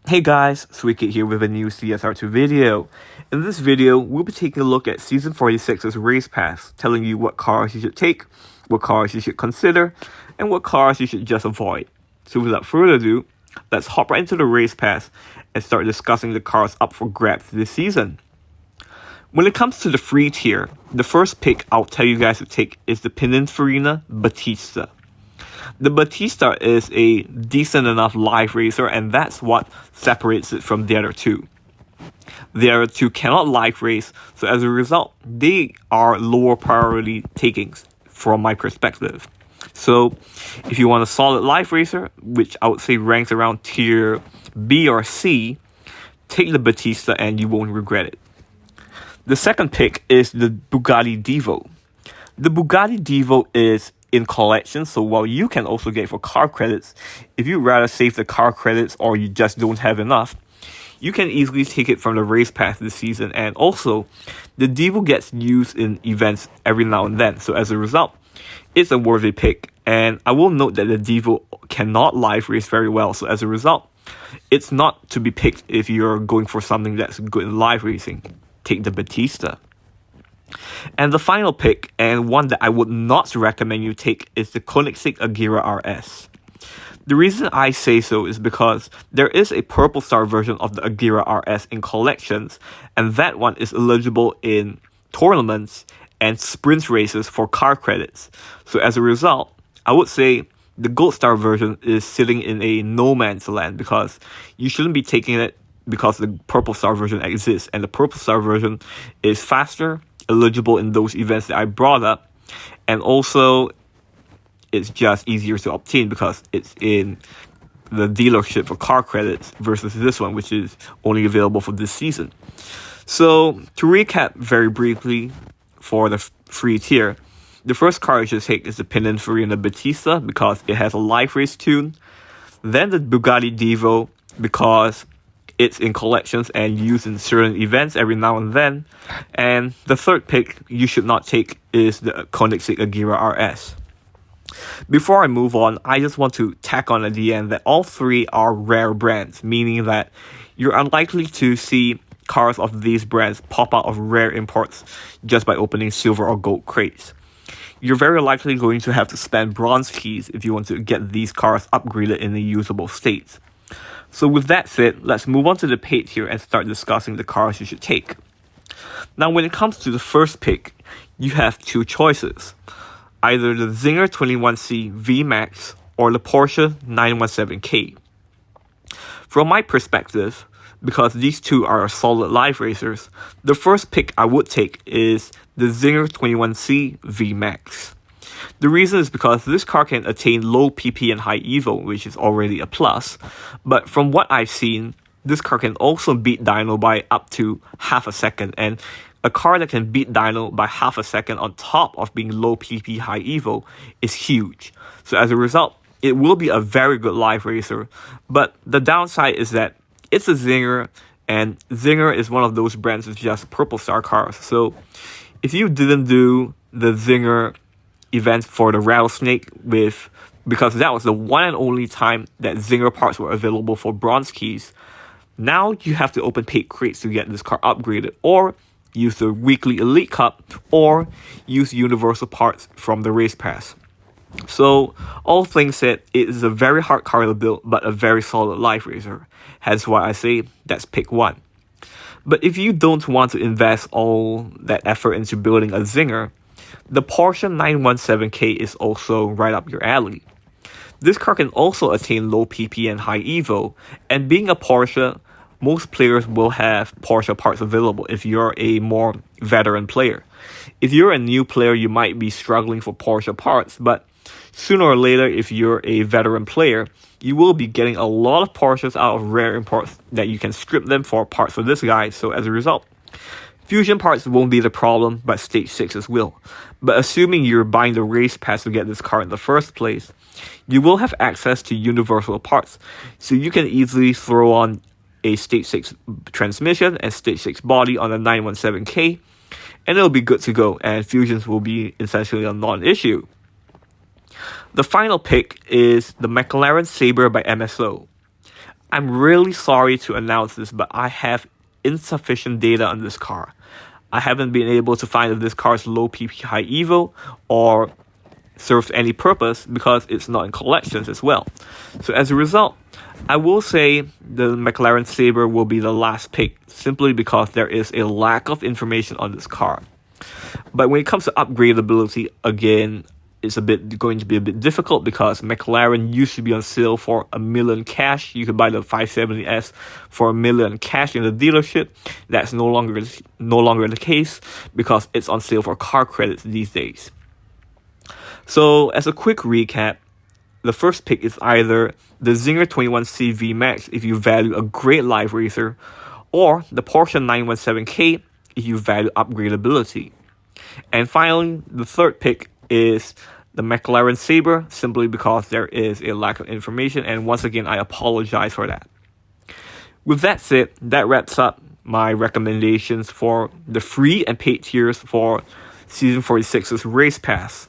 Hey guys, Sweetkid here with a new CSR2 video. In this video, we'll be taking a look at Season 46's Race Pass, telling you what cars you should take, what cars you should consider, and what cars you should just avoid. So without further ado, let's hop right into the Race Pass and start discussing the cars up for grabs this season. When it comes to the free tier, the first pick I'll tell you guys to take is the Pininfarina Batista. The Batista is a decent enough live racer, and that's what separates it from the other two. The other two cannot live race, so as a result, they are lower priority takings from my perspective. So, if you want a solid live racer, which I would say ranks around tier B or C, take the Batista and you won't regret it. The second pick is the Bugatti Divo. The Bugatti Divo is in collection, so while you can also get for car credits, if you rather save the car credits or you just don't have enough, you can easily take it from the race pass this season. And also, the Divo gets used in events every now and then, so as a result, it's a worthy pick. And I will note that the Divo cannot live race very well, so as a result, it's not to be picked if you're going for something that's good in live racing. Take the Batista. And the final pick, and one that I would not recommend you take, is the Koenigsegg Agera RS. The reason I say so is because there is a purple star version of the Agera RS in collections, and that one is eligible in tournaments and sprint races for car credits. So as a result, I would say the gold star version is sitting in a no man's land, because you shouldn't be taking it because the purple star version exists, and the purple star version is faster, eligible in those events that I brought up, and also it's just easier to obtain because it's in the dealership for car credits versus this one, which is only available for this season. So to recap very briefly for the free tier, the first car you should take is the Pininfarina Batista because it has a live race tune, then the Bugatti Divo because it's in collections and used in certain events every now and then. And the third pick you should not take is the Koenigsegg Agera RS. Before I move on, I just want to tack on at the end that all three are rare brands, meaning that you're unlikely to see cars of these brands pop out of rare imports just by opening silver or gold crates. You're very likely going to have to spend bronze keys if you want to get these cars upgraded in a usable state. So with that said, let's move on to the paid tier and start discussing the cars you should take. Now when it comes to the first pick, you have two choices. Either the Zinger 21C V-Max or the Porsche 917K. From my perspective, because these two are solid live racers, the first pick I would take is the Zinger 21C V-Max. The reason is because this car can attain low PP and high EVO, which is already a plus, but from what I've seen, this car can also beat dyno by up to half a second, and a car that can beat dyno by half a second on top of being low PP, high EVO is huge. So as a result, it will be a very good live racer, but the downside is that it's a Zinger, and Zinger is one of those brands with just purple star cars. So if you didn't do the Zinger event for the Rattlesnake because that was the one and only time that Zinger parts were available for bronze keys, now you have to open paid crates to get this car upgraded, or use the weekly Elite Cup, or use universal parts from the race pass. So all things said, it is a very hard car to build, but a very solid live racer. Hence why I say that's pick one. But if you don't want to invest all that effort into building a Zinger, the Porsche 917K is also right up your alley. This car can also attain low PP and high EVO, and being a Porsche, most players will have Porsche parts available if you're a more veteran player. If you're a new player, you might be struggling for Porsche parts, but sooner or later, if you're a veteran player, you will be getting a lot of Porsches out of rare imports that you can strip them for parts for this guy, so as a result, fusion parts won't be the problem, but stage 6s will. But assuming you're buying the race pass to get this car in the first place, you will have access to universal parts, so you can easily throw on a stage 6 transmission and stage 6 body on the 917K, and it'll be good to go, and fusions will be essentially a non-issue. The final pick is the McLaren Sabre by MSO. I'm really sorry to announce this, but I have insufficient data on this car. I haven't been able to find if this car is low PP high EVO or serves any purpose because it's not in collections as well. So as a result, I will say the McLaren Sabre will be the last pick simply because there is a lack of information on this car. But when it comes to upgradability, again, it's going to be a bit difficult because McLaren used to be on sale for $1 million cash. You could buy the 570S for $1 million cash in the dealership. That's no longer the case because it's on sale for car credits these days. So as a quick recap, the first pick is either the Zinger 21C VMAX if you value a great live racer, or the Porsche 917K if you value upgradability. And finally, the third pick is the McLaren Sabre, simply because there is a lack of information, and once again, I apologize for that. With that said, that wraps up my recommendations for the free and paid tiers for Season 46's Race Pass.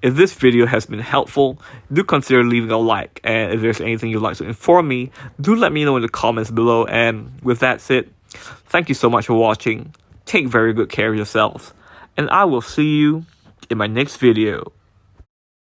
If this video has been helpful, do consider leaving a like, and if there's anything you'd like to inform me, do let me know in the comments below. And with that said, thank you so much for watching, take very good care of yourselves, and I will see you in my next video.